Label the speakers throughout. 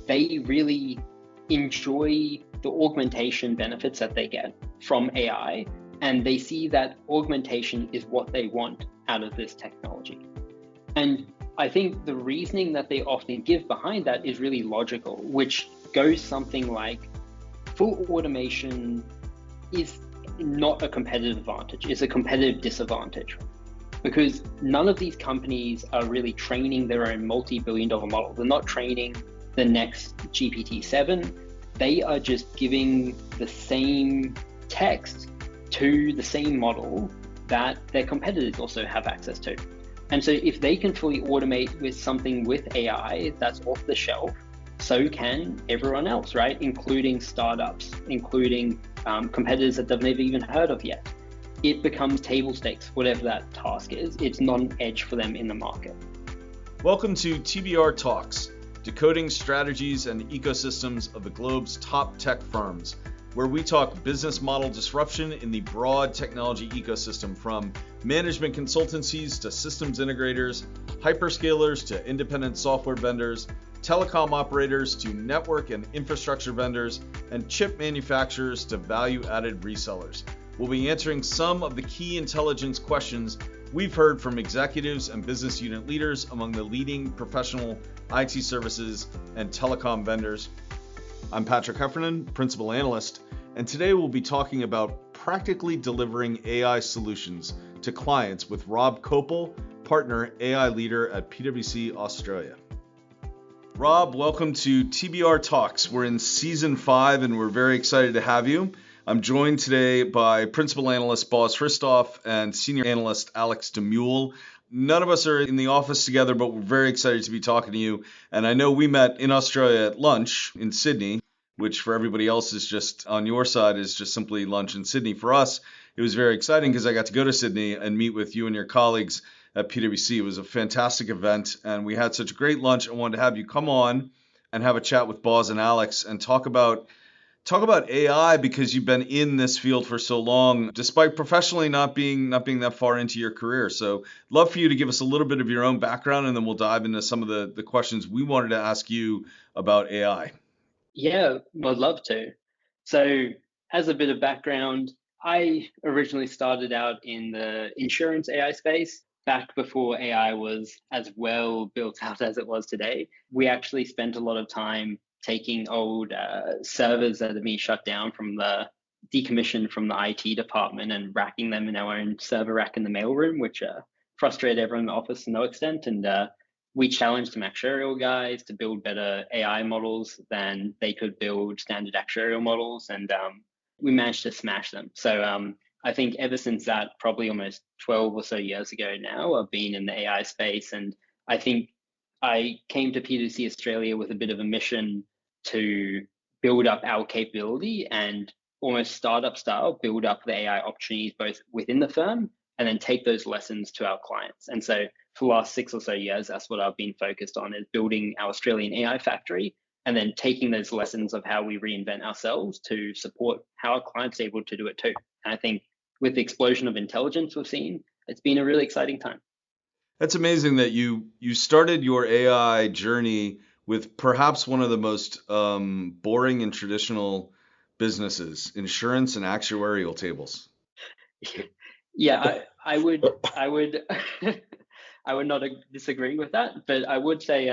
Speaker 1: they really enjoy the augmentation benefits that they get from AI, and they see that augmentation is what they want out of this technology. And I think the reasoning that they often give behind that is really logical, which goes something like full automation is not a competitive advantage, it's a competitive disadvantage. Because none of these companies are really training their own multi-billion-dollar model. They're not training the next GPT-7. They are just giving the same text to the same model that their competitors also have access to. And so if they can fully automate with something with AI that's off the shelf, so can everyone else, right? Including startups, including competitors that they've never even heard of yet. It becomes table stakes, whatever that task is. It's not an edge for them in the market.
Speaker 2: Welcome to TBR Talks, decoding strategies and ecosystems of the globe's top tech firms, where we talk business model disruption in the broad technology ecosystem, from management consultancies to systems integrators, hyperscalers to independent software vendors, telecom operators to network and infrastructure vendors, and chip manufacturers to value-added resellers. We'll be answering some of the key intelligence questions we've heard from executives and business unit leaders among the leading professional IT services and telecom vendors. I'm Patrick Heffernan, Principal Analyst, and today we'll be talking about practically delivering AI solutions to clients with Rob Kopel, Partner AI Leader at PwC Australia. Rob, welcome to TBR Talks. We're in Season 5 and we're very excited to have you. I'm joined today by Principal Analyst Hristov and Senior Analyst Alex Demeule. None of us are in the office together, but we're very excited to be talking to you. And I know we met in Australia at lunch in Sydney, which for everybody else is just on your side is just simply lunch in Sydney. For us, it was very exciting because I got to go to Sydney and meet with you and your colleagues at PwC. It was a fantastic event and we had such a great lunch. I wanted to have you come on and have a chat with Boz and Alex and talk about AI, because you've been in this field for so long, despite professionally not being that far into your career. So love for you to give us a little bit of your own background, and then we'll dive into some of the questions we wanted to ask you about AI.
Speaker 1: Yeah, I'd love to. So as a bit of background, I originally started out in the insurance AI space back before AI was as well built out as it was today. We actually spent a lot of time taking old servers that had been shut down from the decommissioned from the IT department and racking them in our own server rack in the mailroom, which frustrated everyone in the office to no extent. And we challenged some actuarial guys to build better AI models than they could build standard actuarial models. And we managed to smash them. So I think ever since that, probably almost 12 or so years ago now, I've been in the AI space. And I think I came to PwC Australia with a bit of a mission to build up our capability and almost startup style, build up the AI opportunities both within the firm and then take those lessons to our clients. And so for the last 6 or so years, that's what I've been focused on, is building our Australian AI factory and then taking those lessons of how we reinvent ourselves to support how our clients are able to do it too. And I think with the explosion of intelligence we've seen, it's been a really exciting time.
Speaker 2: That's amazing that you started your AI journey with perhaps one of the most boring and traditional businesses, insurance and actuarial tables.
Speaker 1: Yeah, I would I would not disagree with that, but I would say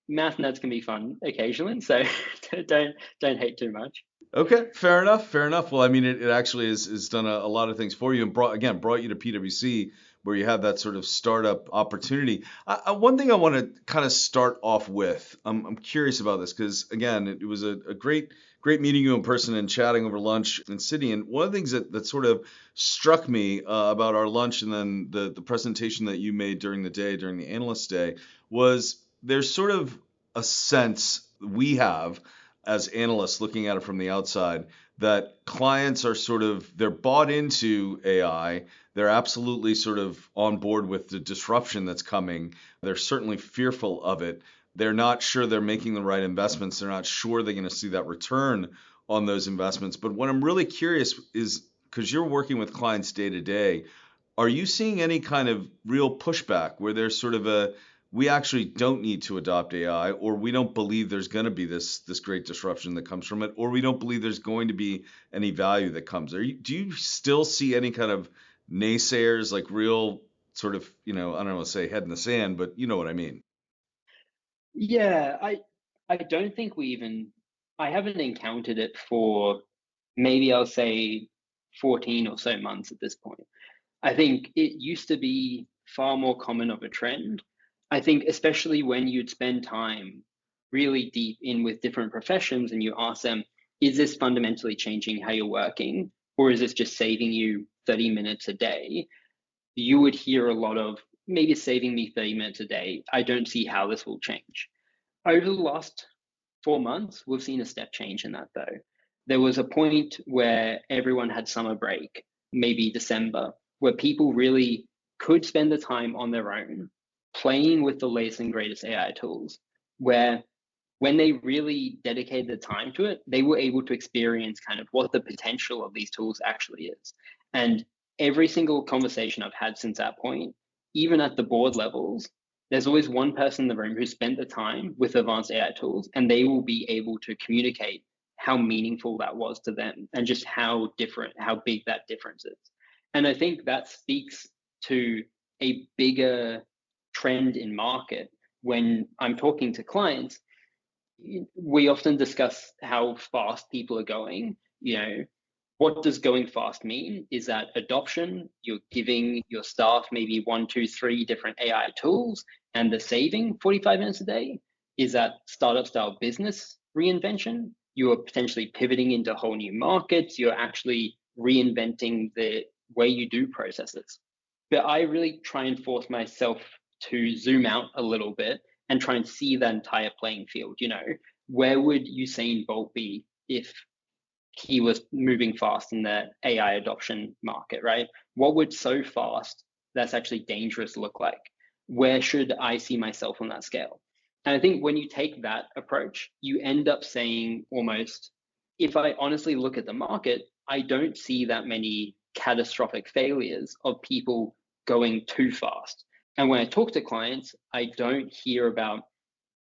Speaker 1: math nerds can be fun occasionally, so don't hate too much.
Speaker 2: Okay, fair enough. Well, I mean, it actually is done a lot of things for you and brought you to PwC, where you have that sort of startup opportunity. One thing I want to kind of start off with, I'm curious about this because, again, it was a great meeting you in person and chatting over lunch in Sydney. And one of the things that sort of struck me about our lunch and then the presentation that you made during the day, during the Analyst Day, was there's sort of a sense we have as analysts looking at it from the outside that clients are they're bought into AI. They're absolutely sort of on board with the disruption that's coming. They're certainly fearful of it. They're not sure they're making the right investments. They're not sure they're going to see that return on those investments. But what I'm really curious is, because you're working with clients day to day, are you seeing any kind of real pushback where there's sort of we actually don't need to adopt AI, or we don't believe there's going to be this great disruption that comes from it, or we don't believe there's going to be any value that comes. Do you still see any kind of naysayers, like real sort of, I don't want to say head in the sand, but you know what I mean?
Speaker 1: Yeah, I don't think I haven't encountered it for maybe I'll say 14 or so months at this point. I think it used to be far more common of a trend. I think especially when you'd spend time really deep in with different professions and you ask them, is this fundamentally changing how you're working? Or is this just saving you 30 minutes a day? You would hear a lot of, maybe it's saving me 30 minutes a day. I don't see how this will change. Over the last 4 months, we've seen a step change in that though. There was a point where everyone had summer break, maybe December, where people really could spend the time on their own playing with the latest and greatest AI tools, where when they really dedicated the time to it, they were able to experience kind of what the potential of these tools actually is. And every single conversation I've had since that point, even at the board levels, there's always one person in the room who spent the time with advanced AI tools, and they will be able to communicate how meaningful that was to them and just how big that difference is. And I think that speaks to a bigger trend in market. When I'm talking to clients, we often discuss how fast people are going. What does going fast mean? Is that adoption? You're giving your staff maybe 1, 2, 3 different AI tools and they're saving 45 minutes a day? Is that startup style business reinvention? You are potentially pivoting into whole new markets. You're actually reinventing the way you do processes. But I really try and force myself to zoom out a little bit and try and see that entire playing field. Where would Usain Bolt be if he was moving fast in the AI adoption market, right? What would so fast that's actually dangerous look like? Where should I see myself on that scale? And I think when you take that approach, you end up saying almost, if I honestly look at the market, I don't see that many catastrophic failures of people going too fast. And when I talk to clients, I don't hear about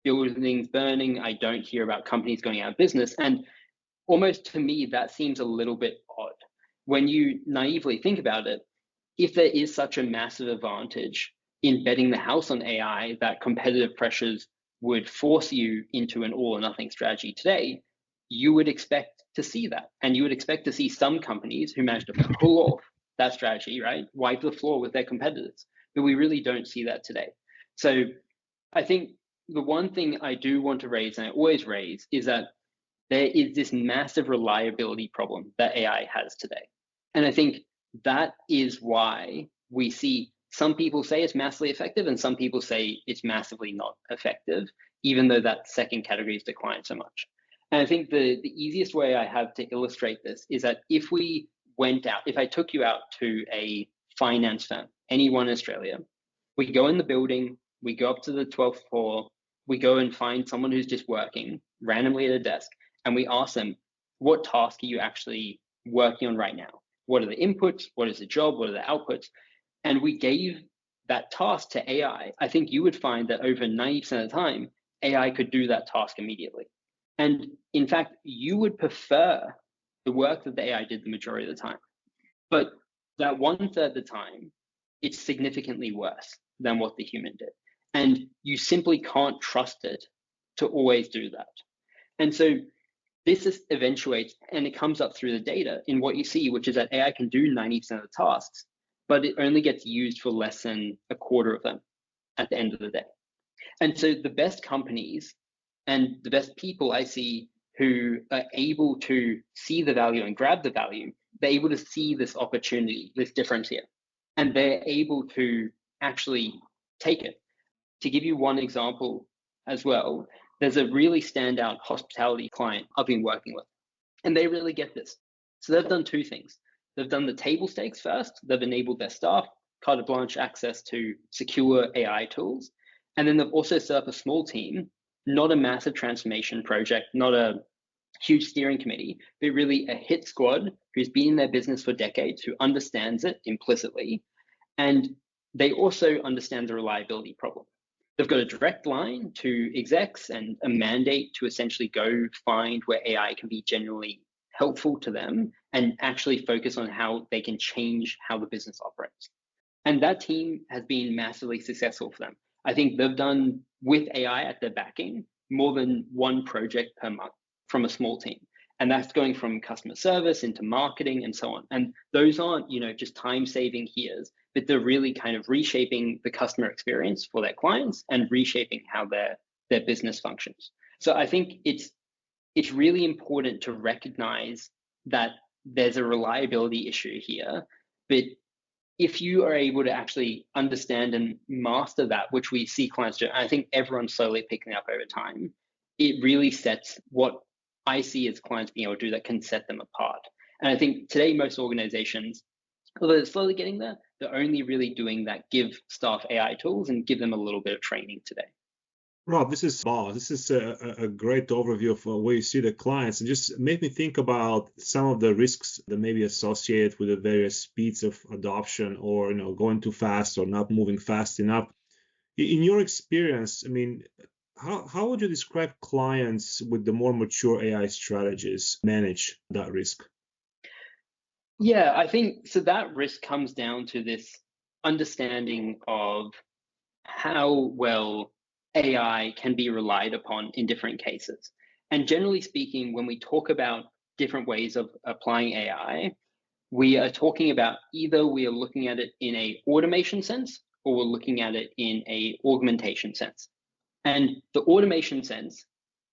Speaker 1: buildings burning. I don't hear about companies going out of business. And almost to me, that seems a little bit odd. When you naively think about it, if there is such a massive advantage in betting the house on AI that competitive pressures would force you into an all or nothing strategy today, you would expect to see that. And you would expect to see some companies who manage to pull off that strategy, right? Wipe the floor with their competitors. But we really don't see that today. So I think the one thing I do want to raise, and I always raise, is that there is this massive reliability problem that AI has today. And I think that is why we see some people say it's massively effective and some people say it's massively not effective, even though that second category has declined so much. And I think the easiest way I have to illustrate this is that if I took you out to a finance firm, anyone in Australia, we go in the building, we go up to the 12th floor, we go and find someone who's just working randomly at a desk, and we ask them, what task are you actually working on right now? What are the inputs? What is the job? What are the outputs? And we gave that task to AI. I think you would find that over 90% of the time, AI could do that task immediately. And in fact, you would prefer the work that the AI did the majority of the time. But that 1/3 of the time, it's significantly worse than what the human did. And you simply can't trust it to always do that. And so this eventuates, and it comes up through the data in what you see, which is that AI can do 90% of the tasks, but it only gets used for less than a quarter of them at the end of the day. And so the best companies and the best people I see who are able to see the value and grab the value, they're able to see this opportunity, this difference here, and they're able to actually take it. To give you one example as well, there's a really standout hospitality client I've been working with, and they really get this. So they've done two things. They've done the table stakes first. They've enabled their staff carte blanche access to secure AI tools. And then they've also set up a small team, not a massive transformation project, not a huge steering committee, but really a hit squad who's been in their business for decades, who understands it implicitly. And they also understand the reliability problem. they've got a direct line to execs and a mandate to essentially go find where AI can be genuinely helpful to them and actually focus on how they can change how the business operates. And that team has been massively successful for them. I think they've done, with AI at their backing, more than one project per month from a small team. And that's going from customer service into marketing and so on. And those aren't, just time-saving here's, but they're really kind of reshaping the customer experience for their clients and reshaping how their business functions. So I think it's really important to recognize that there's a reliability issue here, but if you are able to actually understand and master that, which we see clients do, and I think everyone's slowly picking up over time, it really sets what I see as clients being able to do that can set them apart. And I think today most organizations, although they're slowly getting there, they're only really doing that, give staff AI tools and give them a little bit of training today.
Speaker 3: Rob, this is a great overview of where you see the clients, and just made me think about some of the risks that may be associated with the various speeds of adoption, or going too fast or not moving fast enough. In your experience, I mean, how would you describe clients with the more mature AI strategies manage that risk?
Speaker 1: Yeah, I think so. That risk comes down to this understanding of how well AI can be relied upon in different cases. And generally speaking, when we talk about different ways of applying AI, we are talking about either we are looking at it in a automation sense or we're looking at it in a augmentation sense. And the automation sense,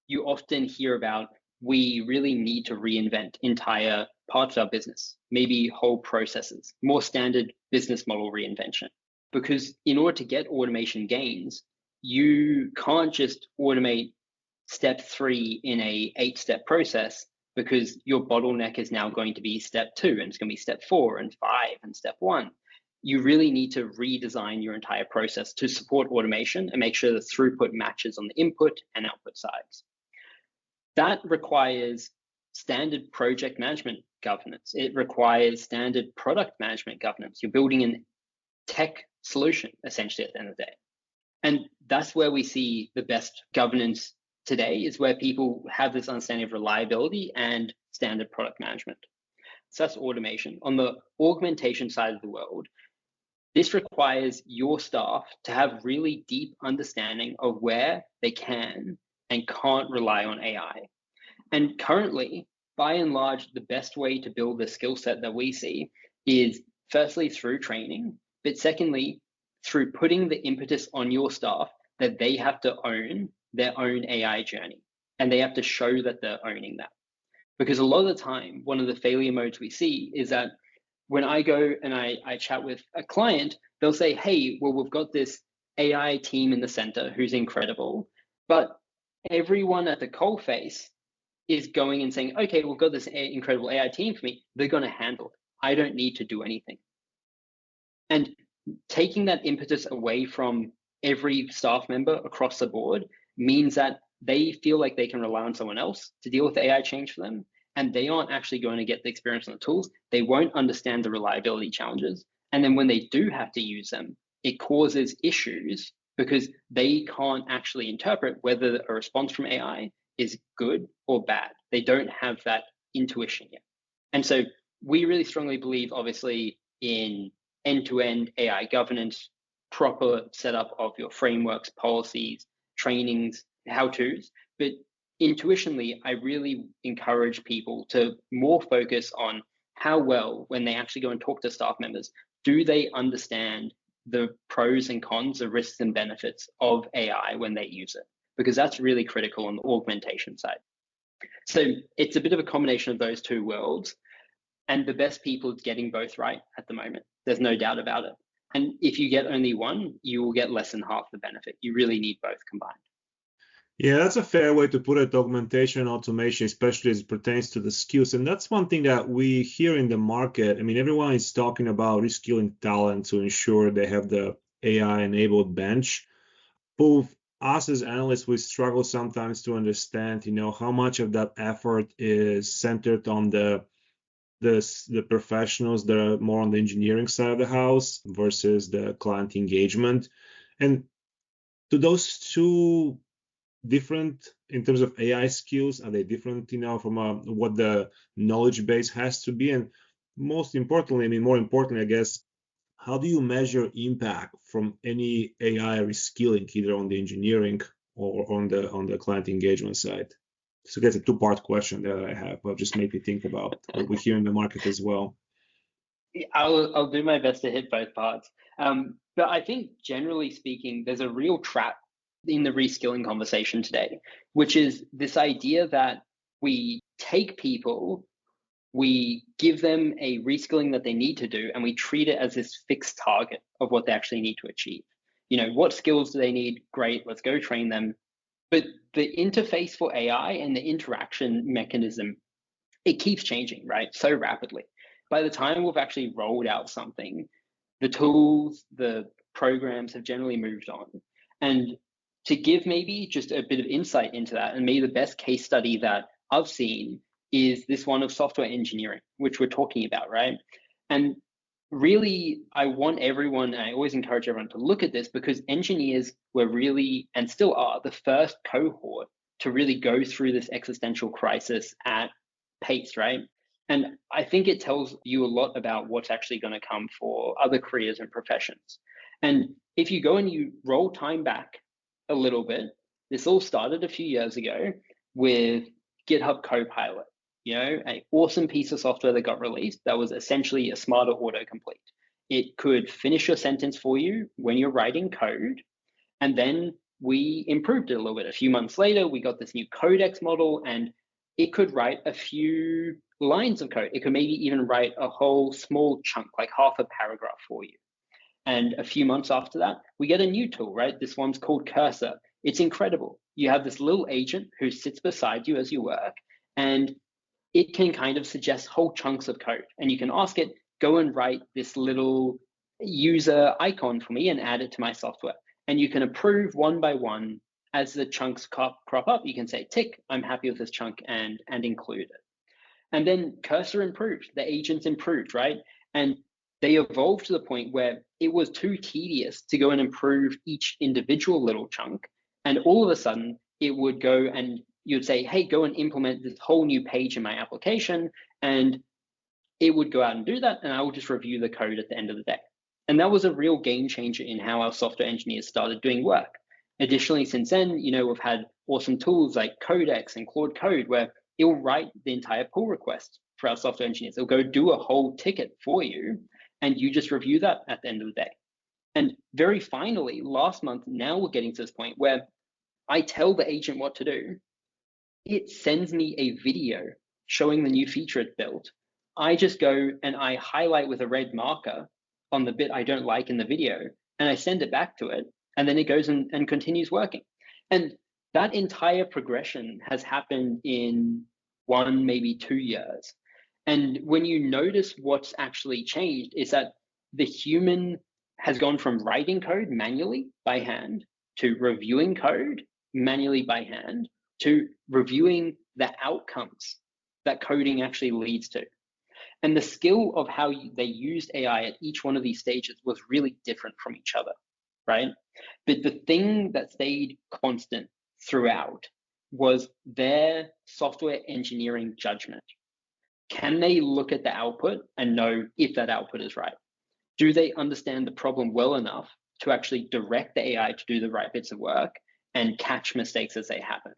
Speaker 1: you often hear about, we really need to reinvent entire parts of our business, maybe whole processes, more standard business model reinvention. Because in order to get automation gains, you can't just automate step 3 in a 8-step process, because your bottleneck is now going to be step 2, and it's going to be step 4 and 5 and step 1. You really need to redesign your entire process to support automation and make sure the throughput matches on the input and output sides. That requires standard project management governance. It requires standard product management governance. You're building a tech solution, essentially, at the end of the day. And that's where we see the best governance today, is where people have this understanding of reliability and standard product management. So that's automation. On the augmentation side of the world, this requires your staff to have really deep understanding of where they can and can't rely on AI. And currently, by and large, the best way to build the skill set that we see is firstly through training, but secondly, through putting the impetus on your staff that they have to own their own AI journey, and they have to show that they're owning that. Because a lot of the time, one of the failure modes we see is that when I go and I chat with a client, they'll say, hey, well, we've got this AI team in the center who's incredible, but everyone at the coalface is going and saying, okay, we've got this incredible AI team for me. They're going to handle it. I don't need to do anything. And taking that impetus away from every staff member across the board means that they feel like they can rely on someone else to deal with the AI change for them, and they aren't actually going to get the experience on the tools. They won't understand the reliability challenges. And then when they do have to use them, it causes issues because they can't actually interpret whether a response from AI is good or bad. They don't have that intuition yet. And so we really strongly believe, obviously, in end-to-end AI governance, proper setup of your frameworks, policies, trainings, how-tos. But intuitionally, I really encourage people to more focus on how well, when they actually go and talk to staff members, do they understand the pros and cons, the risks and benefits of AI when they use it? Because that's really critical on the augmentation side. So it's a bit of a combination of those two worlds, and the best people getting both right at the moment. There's no doubt about it. And if you get only one, you will get less than half the benefit. You really need both combined.
Speaker 3: Yeah, that's a fair way to put it, augmentation and automation, especially as it pertains to the skills. And that's one thing that we hear in the market. I mean, everyone is talking about reskilling talent to ensure they have the AI-enabled bench. Both us as analysts, we struggle sometimes to understand, how much of that effort is centered on the professionals that are more on the engineering side of the house versus the client engagement. And Do those two different in terms of AI skills? Are they different, from what the knowledge base has to be? And most importantly, more importantly, I guess, how do you measure impact from any AI reskilling, either on the engineering or on the client engagement side? So that's a two-part question that I have, but just make me think about what we hear in the market as well.
Speaker 1: I'll do my best to hit both parts. But I think generally speaking, there's a real trap in the reskilling conversation today, which is this idea that we take people, we give them a reskilling that they need to do, and we treat it as this fixed target of what they actually need to achieve. What skills do they need? Great, let's go train them. But the interface for AI and the interaction mechanism, it keeps changing, right? So rapidly. By the time we've actually rolled out something, the tools, the programs have generally moved on. And to give maybe just a bit of insight into that, and maybe the best case study that I've seen is this one of software engineering, which we're talking about, right? And really, I want everyone, and I always encourage everyone to look at this, because engineers were really, and still are, the first cohort to really go through this existential crisis at pace, right? And I think it tells you a lot about what's actually going to come for other careers and professions. And if you go and you roll time back a little bit, this all started a few years ago with GitHub Copilot, an awesome piece of software that got released that was essentially a smarter autocomplete. It could finish your sentence for you when you're writing code. And then we improved it a little bit. A few months later, we got this new codex model, and it could write a few lines of code. It could maybe even write a whole small chunk, like half a paragraph for you. And a few months after that, we get a new tool, right? This one's called Cursor. It's incredible. You have this little agent who sits beside you as you work, and it can kind of suggest whole chunks of code. And you can ask it, go and write this little user icon for me and add it to my software. And you can approve one by one as the chunks crop up. You can say, tick, I'm happy with this chunk, and include it. And then Cursor improved, the agents improved, right? And they evolved to the point where it was too tedious to go and improve each individual little chunk. And all of a sudden, it would go and you'd say, hey, go and implement this whole new page in my application. And it would go out and do that. And I will just review the code at the end of the day. And that was a real game changer in how our software engineers started doing work. Additionally, since then, we've had awesome tools like Codex and Claude Code, where it'll write the entire pull request for our software engineers. It'll go do a whole ticket for you, and you just review that at the end of the day. And very finally, last month, now we're getting to this point where I tell the agent what to do. It sends me a video showing the new feature it built. I just go and I highlight with a red marker on the bit I don't like in the video, and I send it back to it, and then it goes and continues working. And that entire progression has happened in 1, maybe 2 years. And when you notice what's actually changed is that the human has gone from writing code manually by hand to reviewing code manually by hand to reviewing the outcomes that coding actually leads to. And the skill of how they used AI at each one of these stages was really different from each other, right? But the thing that stayed constant throughout was their software engineering judgment. Can they look at the output and know if that output is right? Do they understand the problem well enough to actually direct the AI to do the right bits of work and catch mistakes as they happen?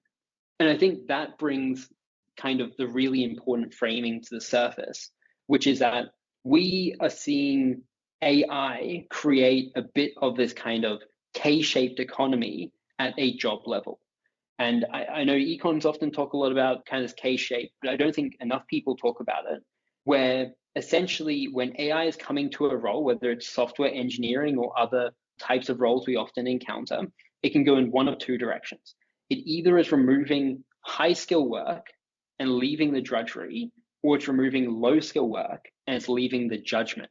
Speaker 1: And I think that brings kind of the really important framing to the surface, which is that we are seeing AI create a bit of this kind of K-shaped economy at a job level. And I know econs often talk a lot about kind of this K-shape, but I don't think enough people talk about it, where essentially when AI is coming to a role, whether it's software engineering or other types of roles we often encounter, it can go in one of two directions. It either is removing high skill work and leaving the drudgery, or it's removing low skill work and it's leaving the judgment.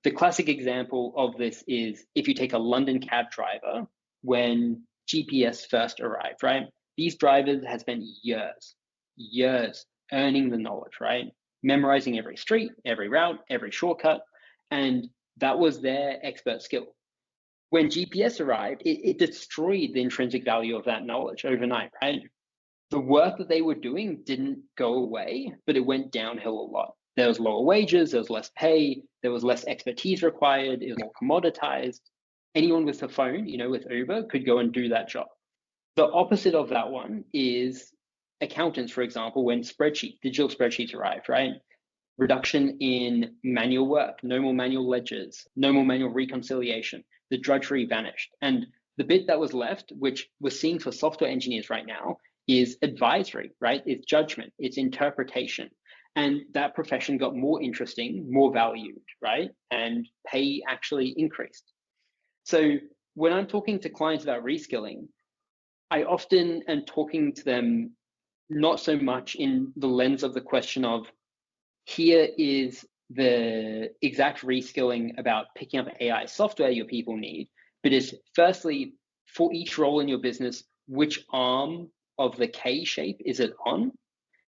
Speaker 1: The classic example of this is if you take a London cab driver when GPS first arrived, right? These drivers have spent years earning the knowledge, right? Memorizing every street, every route, every shortcut, and that was their expert skill. when GPS arrived, it destroyed the intrinsic value of that knowledge overnight, right? The work that they were doing didn't go away, but it went downhill a lot. There was lower wages, there was less pay, there was less expertise required, it was more commoditized. Anyone with a phone, with Uber, could go and do that job. The opposite of that one is accountants, for example, when digital spreadsheets arrived, right? Reduction in manual work, no more manual ledgers, no more manual reconciliation. The drudgery vanished. And the bit that was left, which we're seeing for software engineers right now, is advisory, right? It's judgment, it's interpretation. And that profession got more interesting, more valued, right? And pay actually increased. So when I'm talking to clients about reskilling, I often am talking to them not so much in the lens of the question of, here is the exact reskilling about picking up AI software your people need, but is firstly, for each role in your business, which arm of the K shape is it on?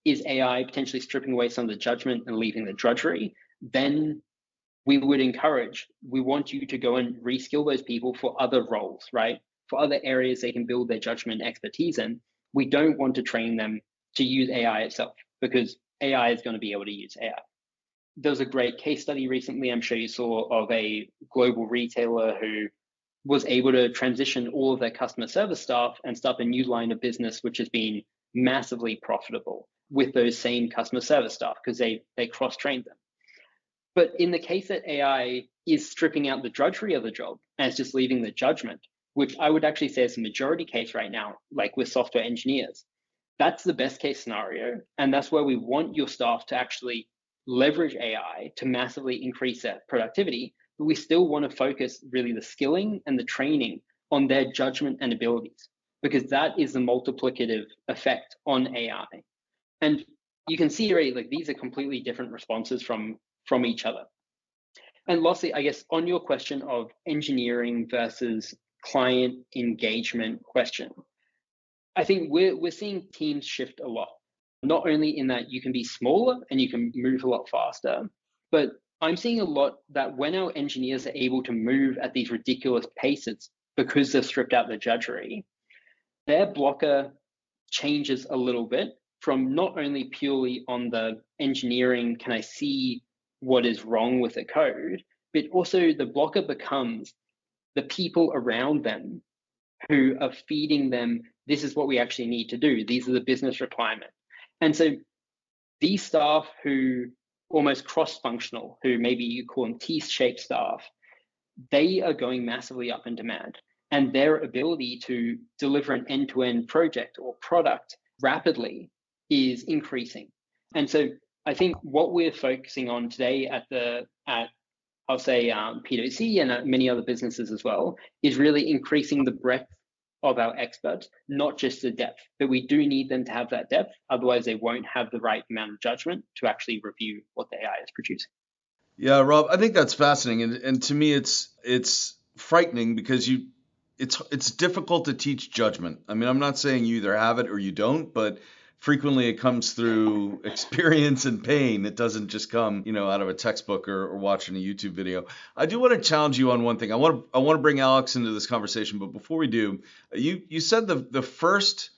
Speaker 1: Is AI potentially stripping away some of the judgment and leaving the drudgery? Then we want you to go and reskill those people for other roles, right? For other areas they can build their judgment and expertise in. We don't want to train them to use AI itself, because AI is going to be able to use AI. There was a great case study recently, I'm sure you saw, of a global retailer who was able to transition all of their customer service staff and start a new line of business, which has been massively profitable with those same customer service staff, because they cross-trained them. But in the case that AI is stripping out the drudgery of the job and it's just leaving the judgment, which I would actually say is a majority case right now, like with software engineers, that's the best case scenario. And that's where we want your staff to actually leverage AI to massively increase their productivity. But we still want to focus really the skilling and the training on their judgment and abilities, because that is the multiplicative effect on AI. And you can see already, like, these are completely different responses from each other. And lastly, I guess on your question of engineering versus client engagement question, I think we're seeing teams shift a lot, not only in that you can be smaller and you can move a lot faster, but I'm seeing a lot that when our engineers are able to move at these ridiculous paces because they've stripped out the drudgery, their blocker changes a little bit from not only purely on the engineering, can I see what is wrong with the code, but also the blocker becomes the people around them who are feeding them, this is what we actually need to do. These are the business requirements. And so these staff who almost cross-functional, who maybe you call them T-shaped staff, they are going massively up in demand. And their ability to deliver an end-to-end project or product rapidly is increasing. And so I think what we're focusing on today at I'll say PwC and many other businesses as well, is really increasing the breadth of our experts, not just the depth. But we do need them to have that depth, otherwise they won't have the right amount of judgment to actually review what the AI is producing.
Speaker 2: Yeah, Rob, I think that's fascinating, and to me, it's frightening because it's difficult to teach judgment. I mean, I'm not saying you either have it or you don't, but frequently it comes through experience and pain. It doesn't just come, out of a textbook or watching a YouTube video. I do want to challenge you on one thing. I want to bring Alex into this conversation, but before we do, you said the first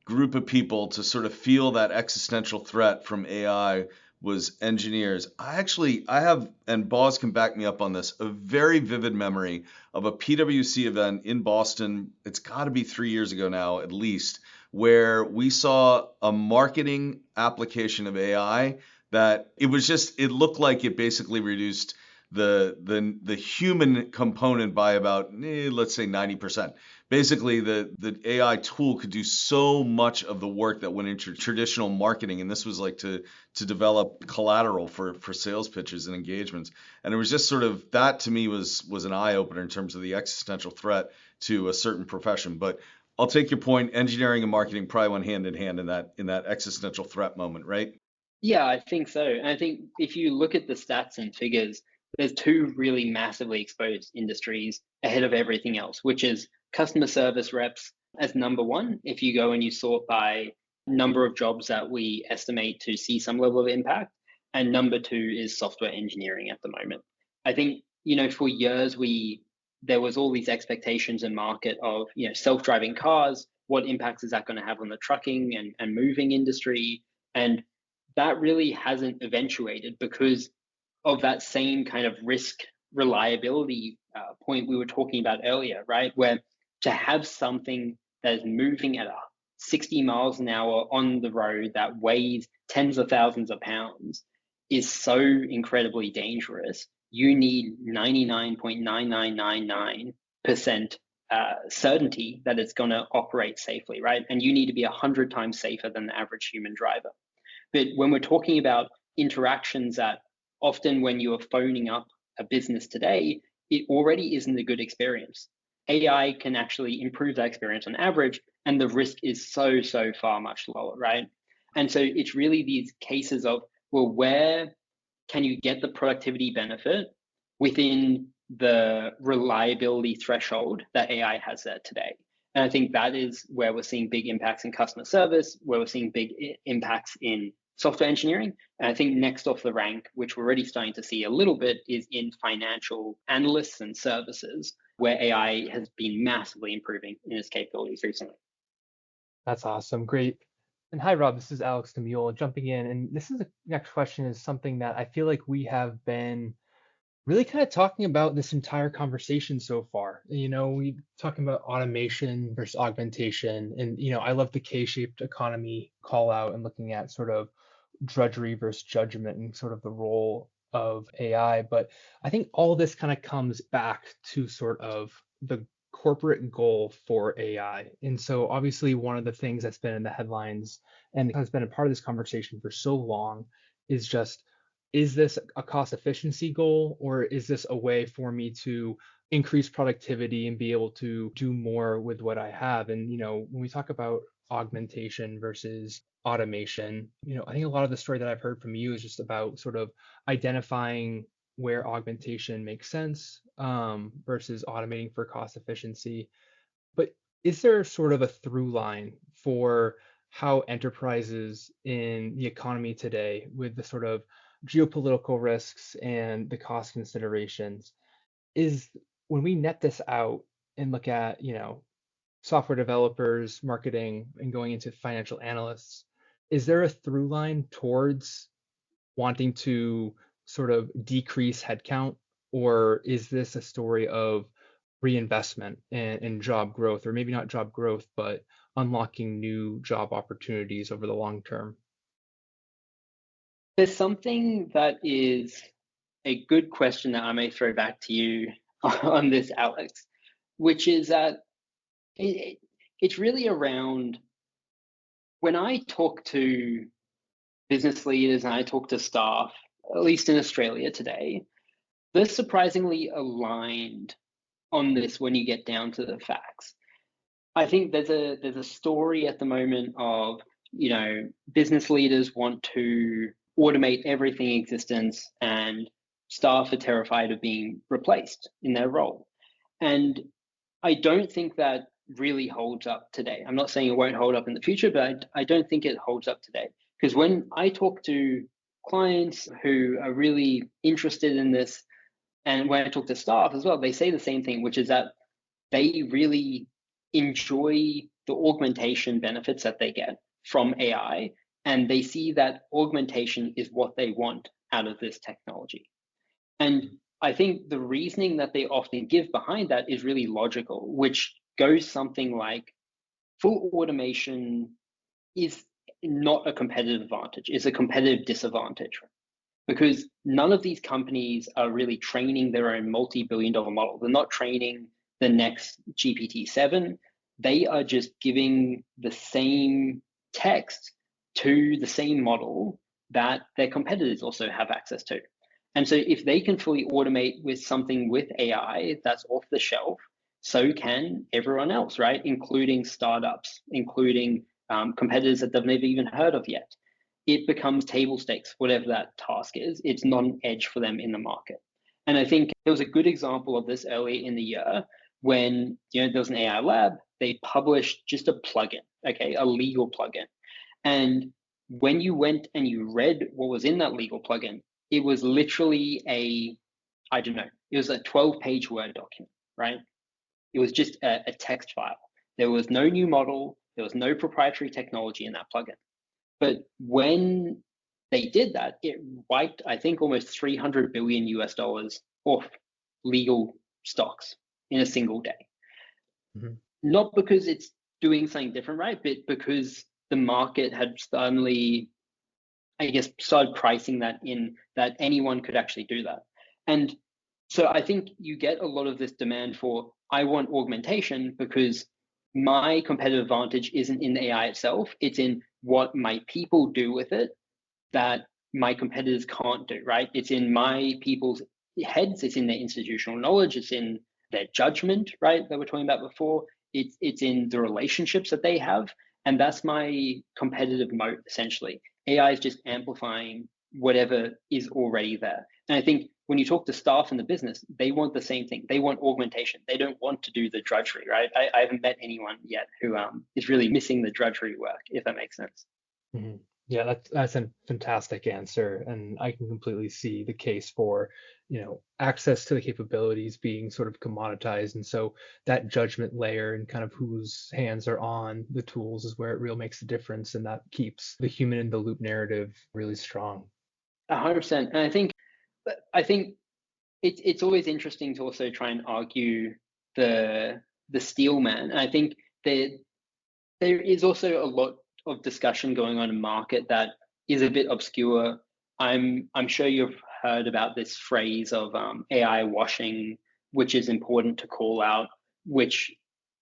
Speaker 2: group of people to sort of feel that existential threat from AI was engineers. I have, and Boz can back me up on this, a very vivid memory of a PwC event in Boston. It's got to be 3 years ago now, at least, where we saw a marketing application of AI that it looked like it basically reduced the human component by about, let's say 90%. Basically, the AI tool could do so much of the work that went into traditional marketing, and this was like to develop collateral for sales pitches and engagements. And it was just sort of, that to me was an eye opener in terms of the existential threat to a certain profession. But I'll take your point. Engineering and marketing probably went hand in hand in that existential threat moment, right?
Speaker 1: Yeah, I think so. And I think if you look at the stats and figures, there's two really massively exposed industries ahead of everything else, which is customer service reps as number one. If you go and you sort by number of jobs that we estimate to see some level of impact, and number two is software engineering at the moment. I think, for years we there was all these expectations in market of, self-driving cars. What impacts is that going to have on the trucking and moving industry? And that really hasn't eventuated because of that same kind of risk reliability point we were talking about earlier, right? Where to have something that is moving at 60 miles an hour on the road that weighs tens of thousands of pounds is so incredibly dangerous. You need 99.9999% certainty that it's going to operate safely, right? And you need to be 100 times safer than the average human driver. But when we're talking about interactions that often when you are phoning up a business today, it already isn't a good experience. AI can actually improve that experience on average, and the risk is so far much lower, right? And so it's really these cases of, well, where can you get the productivity benefit within the reliability threshold that AI has there today? And I think that is where we're seeing big impacts in customer service, where we're seeing big impacts in software engineering. And I think next off the rank, which we're already starting to see a little bit, is in financial analysts and services, where AI has been massively improving in its capabilities recently.
Speaker 4: That's awesome. Great. And hi, Rob. This is Alex Demeule jumping in. And this is the next question is something that I feel like we have been really kind of talking about this entire conversation so far. We talking about automation versus augmentation. And, I love the K-shaped economy call out and looking at sort of drudgery versus judgment and sort of the role of AI. But I think all this kind of comes back to sort of the corporate goal for AI. And so obviously one of the things that's been in the headlines and has been a part of this conversation for so long is just, is this a cost efficiency goal, or is this a way for me to increase productivity and be able to do more with what I have? And, when we talk about augmentation versus automation, I think a lot of the story that I've heard from you is just about sort of identifying where augmentation makes sense versus automating for cost efficiency. But is there sort of a through line for how enterprises in the economy today, with the sort of geopolitical risks and the cost considerations, is when we net this out and look at, software developers, marketing, and going into financial analysts, is there a through line towards wanting to sort of decrease headcount, or is this a story of reinvestment and job growth, or maybe not job growth, but unlocking new job opportunities over the long term?
Speaker 1: There's something that is a good question that I may throw back to you on this, Alex, which is that it's really around, when I talk to business leaders and I talk to staff, at least in Australia today, they're surprisingly aligned on this when you get down to the facts. I think there's a story at the moment of, business leaders want to automate everything in existence, and staff are terrified of being replaced in their role. And I don't think that really holds up today. I'm not saying it won't hold up in the future, but I don't think it holds up today. Because when I talk to clients who are really interested in this, and when I talk to staff as well, they say the same thing, which is that they really enjoy the augmentation benefits that they get from AI, and they see that augmentation is what they want out of this technology. And I think the reasoning that they often give behind that is really logical, which goes something like, full automation is not a competitive advantage, it's a competitive disadvantage. Because none of these companies are really training their own multi-billion-dollar model. They're not training the next GPT-7. They are just giving the same text to the same model that their competitors also have access to. And so if they can fully automate with something with AI that's off the shelf, so can everyone else, right? Including startups, including competitors that they've never even heard of yet. It becomes table stakes, whatever that task is. It's not an edge for them in the market. And I think there was a good example of this early in the year when there was an AI lab. They published just a plugin, a legal plugin. And when you went and you read what was in that legal plugin, it was literally it was a 12-page Word document. right? It was just a text file. There was no new model. There was no proprietary technology in that plugin. But when they did that, it wiped, I think, almost 300 billion US dollars off legal stocks in a single day. Mm-hmm. Not because it's doing something different, right? But because the market had suddenly, I guess, started pricing that in, that anyone could actually do that. And so I think you get a lot of this demand for, I want augmentation because my competitive advantage isn't in the AI itself, it's in what my people do with it that my competitors can't do, right? It's in my people's heads, it's in their institutional knowledge, it's in their judgment, right, that we're talking about before. It's in the relationships that they have. And that's my competitive moat, essentially. AI is just amplifying whatever is already there. And I think when you talk to staff in the business, they want the same thing. They want augmentation. They don't want to do the drudgery, right? I haven't met anyone yet who is really missing the drudgery work, if that makes sense.
Speaker 4: Mm-hmm. Yeah, that's a fantastic answer, and I can completely see the case for, access to the capabilities being sort of commoditized, and so that judgment layer and kind of whose hands are on the tools is where it really makes a difference, and that keeps the human in the loop narrative really strong.
Speaker 1: 100%, and I think it's always interesting to also try and argue the steel man. And I think there is also a lot of discussion going on in market that is a bit obscure. I'm sure you've heard about this phrase of AI washing, which is important to call out, which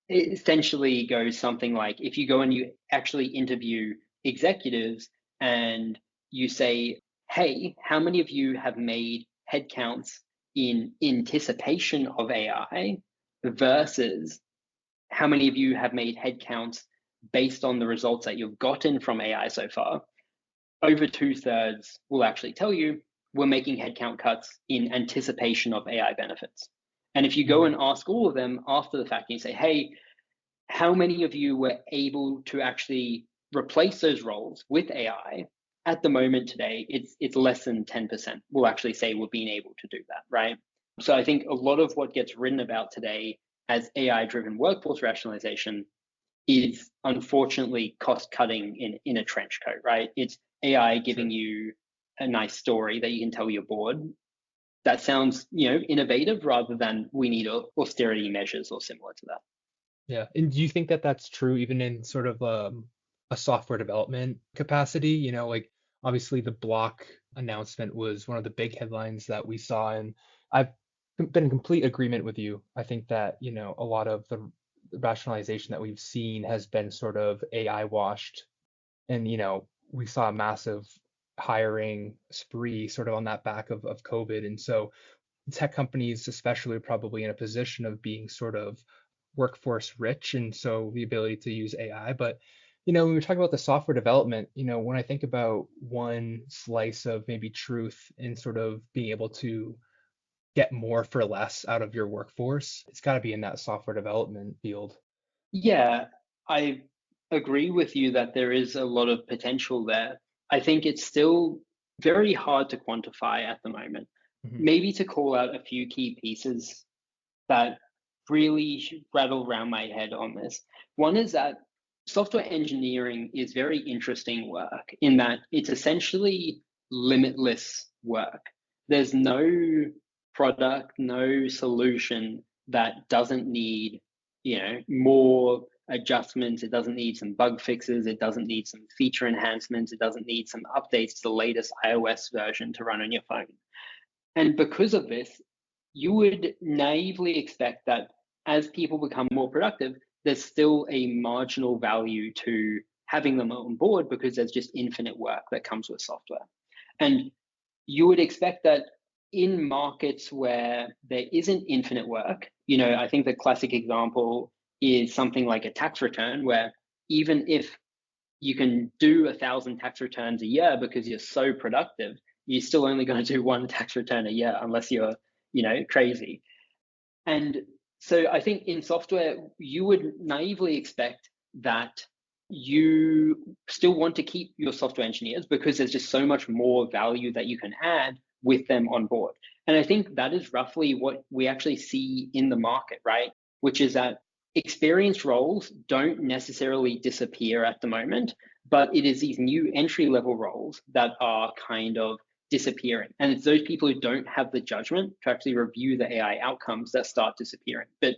Speaker 1: essentially goes something like, if you go and you actually interview executives and you say, hey, how many of you have made headcounts in anticipation of AI versus how many of you have made headcounts based on the results that you've gotten from AI so far, over 2/3 will actually tell you we're making headcount cuts in anticipation of AI benefits. And if you go and ask all of them after the fact and you say, hey, how many of you were able to actually replace those roles with AI? At the moment today, it's less than 10% will actually say we're being able to do that, right? So I think a lot of what gets written about today as AI-driven workforce rationalization is unfortunately cost-cutting in a trench coat, right? It's AI giving you a nice story that you can tell your board. That sounds, innovative rather than we need austerity measures or similar to that.
Speaker 4: Yeah, and do you think that that's true even in sort of a software development capacity? Like obviously the block announcement was one of the big headlines that we saw, and I've been in complete agreement with you. I think that, a lot of the rationalization that we've seen has been sort of AI washed, and, we saw a massive hiring spree sort of on that back of COVID. And so tech companies especially are probably in a position of being sort of workforce rich, and so the ability to use AI. But when we talk about the software development, when I think about one slice of maybe truth in sort of being able to get more for less out of your workforce, it's got to be in that software development field.
Speaker 1: Yeah, I agree with you that there is a lot of potential there. I think it's still very hard to quantify at the moment. Mm-hmm. Maybe to call out a few key pieces that really rattle around my head on this. One is that software engineering is very interesting work in that it's essentially limitless work. There's no product, no solution that doesn't need, more adjustments. It doesn't need some bug fixes. It doesn't need some feature enhancements. It doesn't need some updates to the latest iOS version to run on your phone. And because of this, you would naively expect that as people become more productive, there's still a marginal value to having them on board because there's just infinite work that comes with software. And you would expect that in markets where there isn't infinite work, I think the classic example is something like a tax return, where even if you can do 1,000 tax returns a year because you're so productive, you're still only going to do one tax return a year unless you're, crazy. And so I think in software, you would naively expect that you still want to keep your software engineers because there's just so much more value that you can add with them on board. And I think that is roughly what we actually see in the market, right? Which is that experienced roles don't necessarily disappear at the moment, but it is these new entry level roles that are kind of disappearing. And it's those people who don't have the judgment to actually review the AI outcomes that start disappearing. But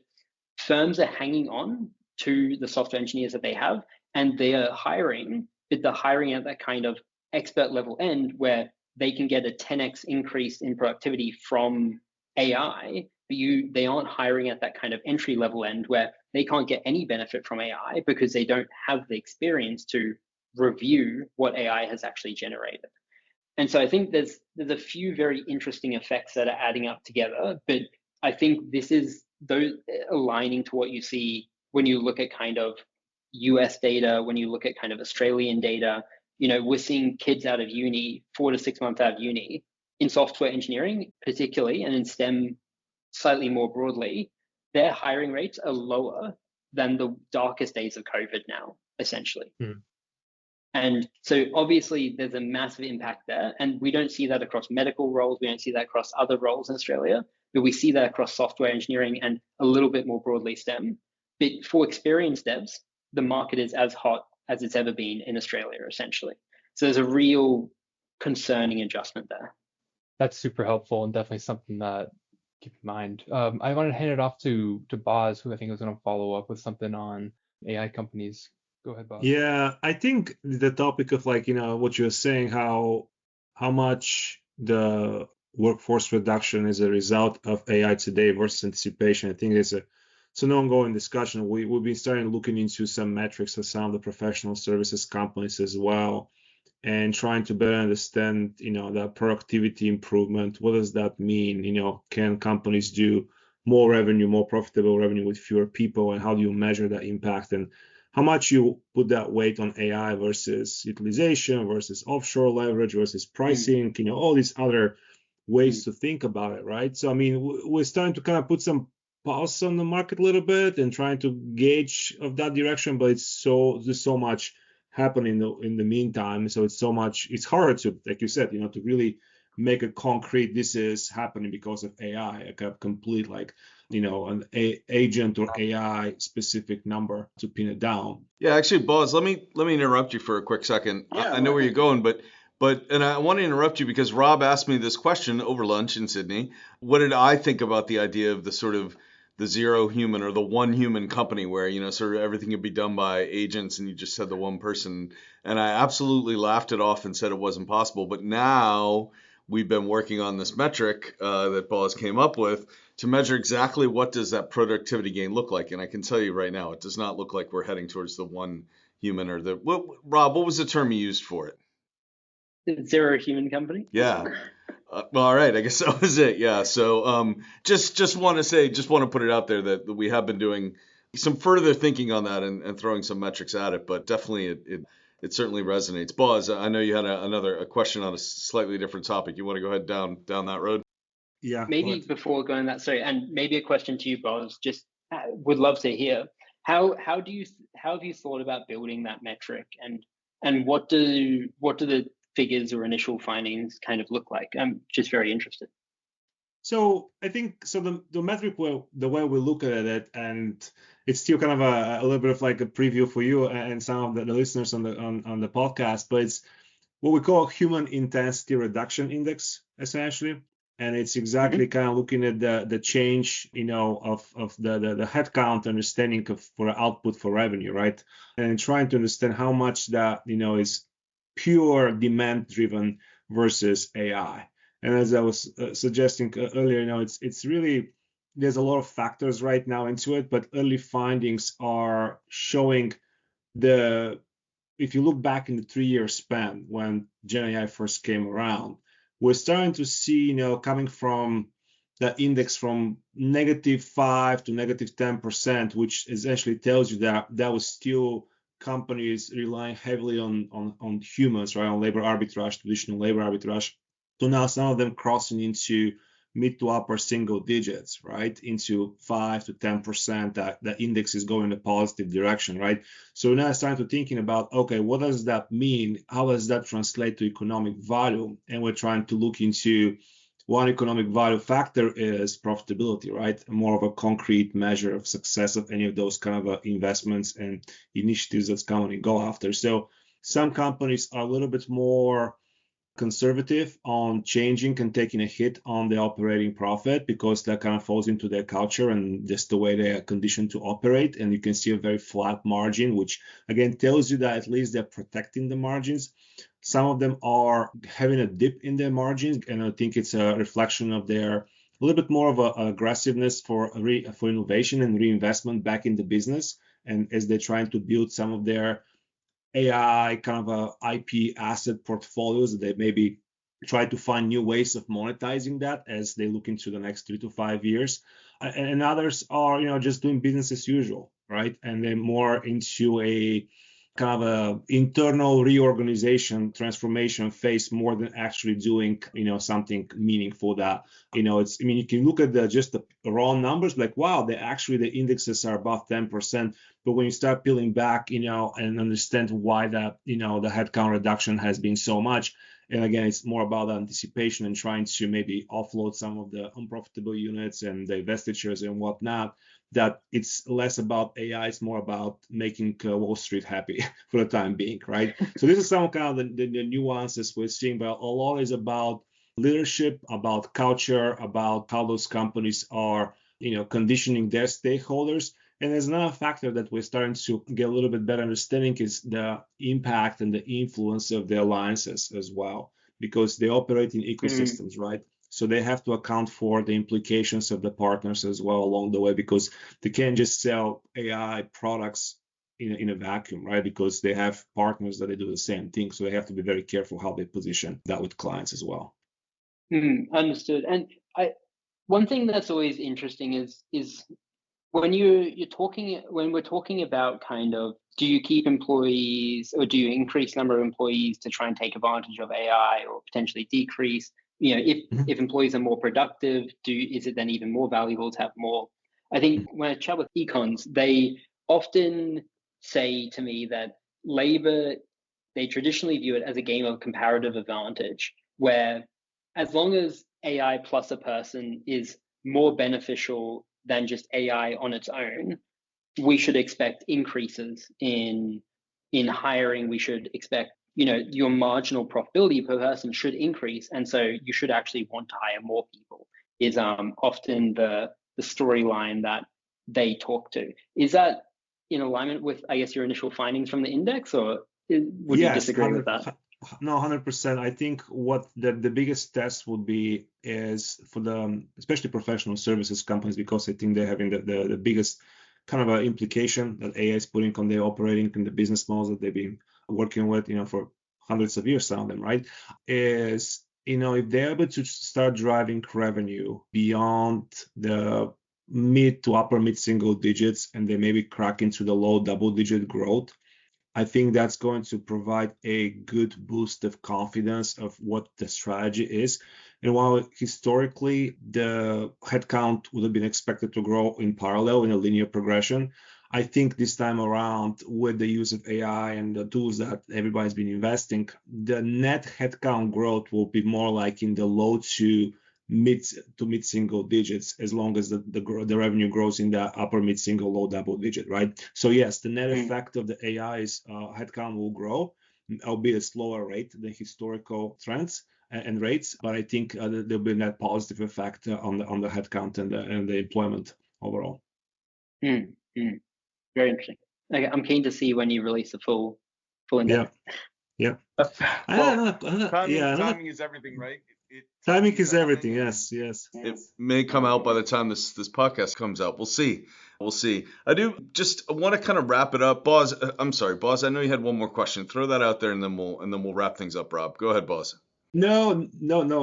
Speaker 1: firms are hanging on to the software engineers that they have, and they are hiring, but they're hiring at that kind of expert level end where they can get a 10x increase in productivity from AI, but they aren't hiring at that kind of entry level end where they can't get any benefit from AI because they don't have the experience to review what AI has actually generated. And so I think there's a few very interesting effects that are adding up together, but I think this is those aligning to what you see when you look at kind of US data, when you look at kind of Australian data. We're seeing kids out of uni, 4 to 6 months out of uni, in software engineering particularly, and in STEM slightly more broadly, their hiring rates are lower than the darkest days of COVID now, essentially. And so obviously there's a massive impact there. And we don't see that across medical roles. We don't see that across other roles in Australia, but we see that across software engineering and a little bit more broadly STEM. But for experienced devs, the market is as hot as it's ever been in Australia, essentially. So there's a real concerning adjustment there.
Speaker 4: That's super helpful and definitely something that keep in mind. I wanted to hand it off to Boz, who I think was going to follow up with something on AI companies. Go ahead, Boz.
Speaker 3: Yeah, I think the topic of what you were saying, how much the workforce reduction is a result of AI today versus anticipation. I think it's an ongoing discussion. We've been starting looking into some metrics of some of the professional services companies as well, and trying to better understand, the productivity improvement. What does that mean? Can companies do more revenue, more profitable revenue with fewer people, and how do you measure that impact? And how much you put that weight on AI versus utilization versus offshore leverage versus pricing, all these other ways to think about it, right? So, we're starting to kind of put some pulse on the market a little bit and trying to gauge of that direction, but there's so much happening in the meantime. So it's harder to, like you said, to really make a concrete, this is happening because of AI, a kind of complete an agent or AI specific number to pin it down.
Speaker 2: Yeah, actually, Boz, let me interrupt you for a quick second.
Speaker 1: Yeah,
Speaker 2: I know where you're going, but I want to interrupt you because Rob asked me this question over lunch in Sydney. What did I think about the idea of the sort of the zero human or the one human company where, sort of everything could be done by agents and you just had the one person? And I absolutely laughed it off and said it wasn't possible. But now we've been working on this metric that Boz came up with to measure exactly what does that productivity gain look like. And I can tell you right now, it does not look like we're heading towards the one human or Rob, what was the term you used for it?
Speaker 1: Zero human company?
Speaker 2: Yeah. Well, all right. I guess that was it. Yeah. So just want to put it out there that we have been doing some further thinking on that and throwing some metrics at it, but definitely it certainly resonates. Boz, I know you had a question on a slightly different topic. You want to go ahead down that road?
Speaker 3: Yeah.
Speaker 1: Maybe before going that, sorry, and maybe a question to you, Boz. Just would love to hear how have you thought about building that metric, and what do the figures or initial findings kind of look like? I'm just very interested.
Speaker 3: So I think the metric, the way we look at it, and it's still kind of a little bit of like a preview for you and some of the listeners on the podcast, but it's what we call human intensity reduction index, essentially. And it's exactly kind of looking at the change, of the headcount understanding for output for revenue, right? And trying to understand how much that, is pure demand driven versus AI. And as I was suggesting earlier, it's really, there's a lot of factors right now into it, but early findings are showing if you look back in the 3-year span when Gen AI first came around, we're starting to see, coming from the index from -5 to -10%, which essentially tells you that was still companies relying heavily on humans, right, on labor arbitrage, traditional labor arbitrage, to now some of them crossing into mid to upper single digits, right, into 5 to 10%, that the index is going in a positive direction, right? So now starting to thinking about, okay, what does that mean? How does that translate to economic value? And we're trying to look into one economic value factor is profitability, right? More of a concrete measure of success of any of those kind of investments and initiatives that companies go after. So some companies are a little bit more conservative on changing and taking a hit on the operating profit because that kind of falls into their culture and just the way they are conditioned to operate. And you can see a very flat margin, which again tells you that at least they're protecting the margins. Some of them are having a dip in their margins, and I think it's a reflection of their a little bit more of a aggressiveness for innovation and reinvestment back in the business. And as they're trying to build some of their AI kind of IP asset portfolios, they maybe try to find new ways of monetizing that as they look into the next 3 to 5 years. And others are, just doing business as usual, right? And they're more into a kind of a internal reorganization transformation phase more than actually doing something meaningful that you can look at just the raw numbers like, wow, the indexes are above 10%, but when you start peeling back and understand why that the headcount reduction has been so much, and again, it's more about anticipation and trying to maybe offload some of the unprofitable units and the divestitures and whatnot, that it's less about AI, it's more about making Wall Street happy for the time being, right? So this is some kind of the nuances we're seeing, but a lot is about leadership, about culture, about how those companies are, conditioning their stakeholders. And there's another factor that we're starting to get a little bit better understanding is the impact and the influence of the alliances as well, because they operate in ecosystems, right? So they have to account for the implications of the partners as well along the way, because they can't just sell AI products in a vacuum, right? Because they have partners that they do the same thing. So they have to be very careful how they position that with clients as well.
Speaker 1: Understood. And one thing that's always interesting is when we're talking about kind of, do you keep employees or do you increase number of employees to try and take advantage of AI or potentially decrease? If employees are more productive, is it then even more valuable to have more? I think when I chat with econs, they often say to me that labor, they traditionally view it as a game of comparative advantage, where as long as AI plus a person is more beneficial than just AI on its own, we should expect increases in hiring. We should expect, your marginal profitability per person should increase, and so you should actually want to hire more people. Is often the storyline that they talk to. Is that in alignment with, I guess, your initial findings from the index, or would you disagree with that?
Speaker 3: No, 100%. I think what the biggest test would be is for the especially professional services companies, because I think they're having the biggest kind of implication that AI is putting on their operating and the business models that they've been working with, for hundreds of years, some of them, right? Is, if they're able to start driving revenue beyond the mid to upper mid single digits, and they maybe crack into the low double digit growth, I think that's going to provide a good boost of confidence of what the strategy is. And while historically the headcount would have been expected to grow in parallel in a linear progression, I think this time around, with the use of AI and the tools that everybody's been investing, the net headcount growth will be more like in the low to mid single digits, as long as the revenue grows in the upper mid single, low double digit, right? So yes, the net effect of the AI's headcount will grow, albeit at a slower rate than historical trends and rates, but I think there'll be a net positive effect on the headcount and the employment overall.
Speaker 1: Very interesting. Okay, I'm keen to see when you release the full index.
Speaker 3: Yeah.
Speaker 2: Timing is everything, right?
Speaker 3: Timing is everything. Yes.
Speaker 2: It may come out by the time this podcast comes out. We'll see. I do just want to kind of wrap it up. Boz, I'm sorry, Boz. I know you had one more question. Throw that out there, and then we'll wrap things up. Rob, go ahead, Boz.
Speaker 3: No,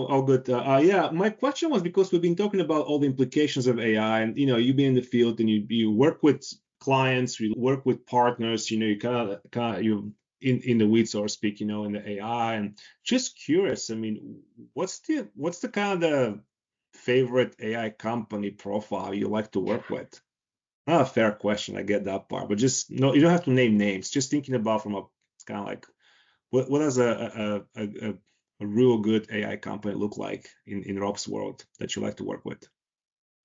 Speaker 3: all good. My question was because we've been talking about all the implications of AI, and you've been in the field and you work with clients, you work with partners, you kind of you in the weeds, so to speak, in the AI. And just curious, I mean, what's the kind of the favorite AI company profile you like to work with? Not a fair question, I get that part, but just no, you don't have to name names. Just thinking about from a, it's kind of like what does a a real good AI company look like in Rob's world that you like to work with?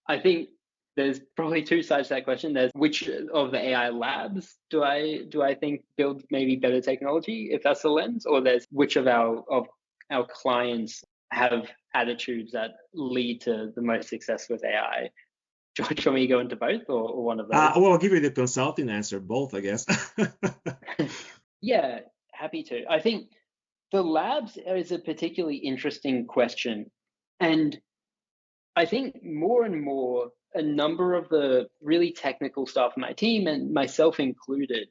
Speaker 1: I think there's probably two sides to that question. There's which of the AI labs do I think build maybe better technology, if that's the lens, or there's which of our clients have attitudes that lead to the most success with AI. Do you want me to go into both or one of those?
Speaker 3: Well, I'll give you the consulting answer, both, I guess.
Speaker 1: Yeah, happy to. I think the labs is a particularly interesting question. And I think more and more, a number of the really technical staff on my team, and myself included,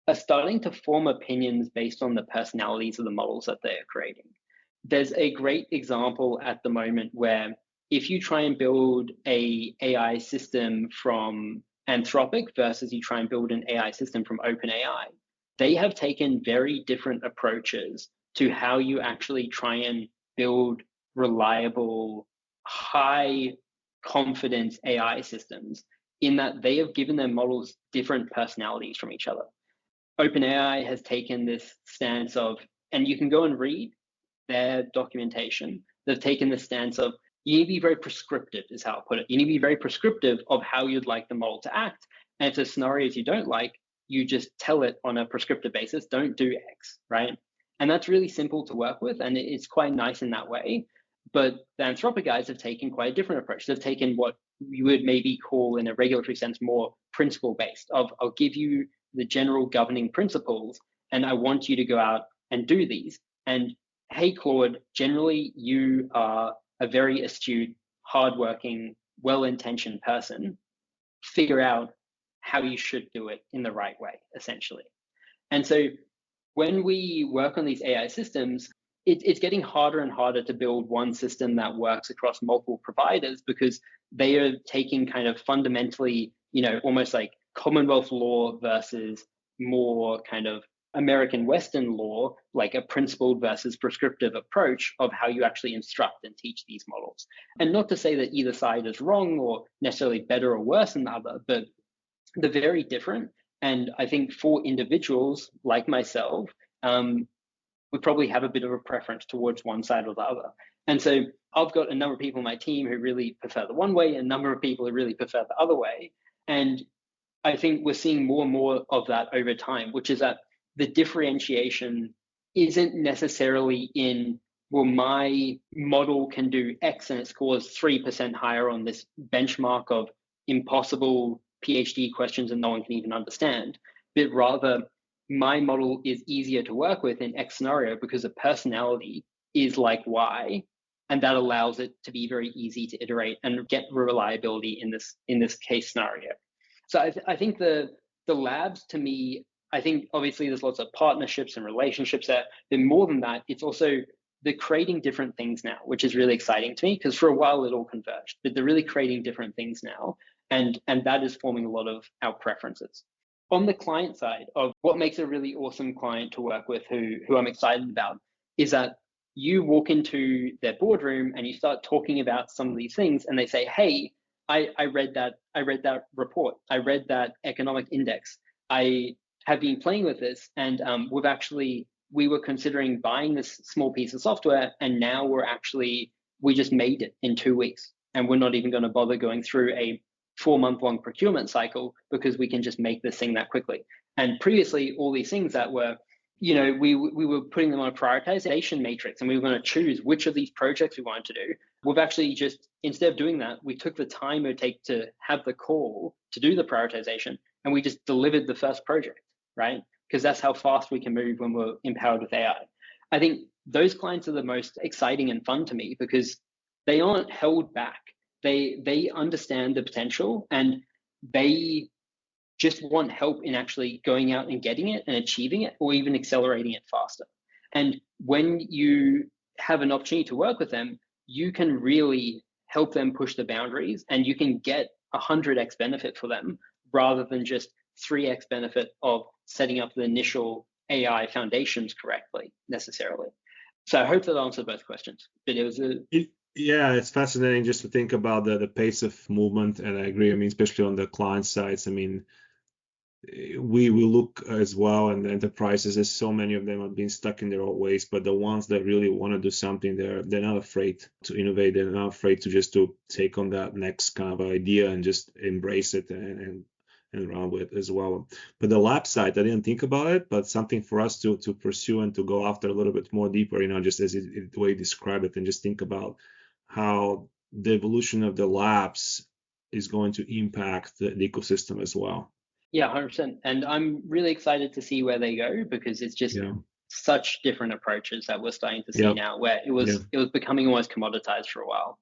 Speaker 1: are starting to form opinions based on the personalities of the models that they're creating. There's a great example at the moment where if you try and build a AI system from Anthropic versus you try and build an AI system from OpenAI, they have taken very different approaches to how you actually try and build reliable, high confidence AI systems, in that they have given their models different personalities from each other. OpenAI has taken this stance of, and you can go and read their documentation, they've taken the stance of, you need to be very prescriptive, is how I put it. You need to be very prescriptive of how you'd like the model to act. And if there's scenarios you don't like, you just tell it on a prescriptive basis, don't do X, right? And that's really simple to work with, and it's quite nice in that way. But the Anthropic guys have taken quite a different approach. They've taken what you would maybe call in a regulatory sense more principle-based, of I'll give you the general governing principles, and I want you to go out and do these. And hey, Claude, generally you are a very astute, hardworking, well-intentioned person. Figure out how you should do it in the right way, essentially. And so when we work on these AI systems, it's getting harder and harder to build one system that works across multiple providers, because they are taking kind of fundamentally, almost like Commonwealth law versus more kind of American Western law, like a principled versus prescriptive approach of how you actually instruct and teach these models. And not to say that either side is wrong or necessarily better or worse than the other, but they're very different. And I think for individuals like myself, we probably have a bit of a preference towards one side or the other. And so I've got a number of people on my team who really prefer the one way, and a number of people who really prefer the other way. And I think we're seeing more and more of that over time, which is that the differentiation isn't necessarily in, well, my model can do X and it scores 3% higher on this benchmark of impossible PhD questions and no one can even understand, but rather my model is easier to work with in X scenario because the personality is like Y, and that allows it to be very easy to iterate and get reliability in this case scenario. So I think the labs, to me, I think obviously there's lots of partnerships and relationships there, but more than that, it's also they're creating different things now, which is really exciting to me, because for a while it all converged, but they're really creating different things now, and that is forming a lot of our preferences. On the client side of what makes a really awesome client to work with, who I'm excited about, is that you walk into their boardroom and you start talking about some of these things, and they say, hey, I read that report, I read that economic index, I have been playing with this, and we were considering buying this small piece of software, and now we just made it in 2 weeks, and we're not even going to bother going through a 4-month-long procurement cycle because we can just make this thing that quickly. And previously, all these things that were, we were putting them on a prioritization matrix, and we were going to choose which of these projects we wanted to do. We've actually just, instead of doing that, we took the time it would take to have the call to do the prioritization, and we just delivered the first project, right? Because that's how fast we can move when we're empowered with AI. I think those clients are the most exciting and fun to me because they aren't held back. They understand the potential, and they just want help in actually going out and getting it and achieving it, or even accelerating it faster. And when you have an opportunity to work with them, you can really help them push the boundaries, and you can get 100x benefit for them rather than just 3x benefit of setting up the initial AI foundations correctly necessarily. So I hope that answered both questions. But it was
Speaker 3: yeah, it's fascinating just to think about the pace of movement, and I agree. I mean, especially on the client sides. I mean, we will look as well, and the enterprises, as so many of them have been stuck in their old ways, but the ones that really want to do something, they're not afraid to innovate. They're not afraid to take on that next kind of idea and just embrace it and run with it as well. But the lab side, I didn't think about it, but something for us to pursue and to go after a little bit more deeper, just as the way you describe it, and just think about how the evolution of the labs is going to impact the ecosystem as well.
Speaker 1: Yeah, 100%. And I'm really excited to see where they go, because it's just
Speaker 3: Yeah.
Speaker 1: such different approaches that we're starting to see
Speaker 3: Yeah.
Speaker 1: now, where it was becoming almost commoditized for a while.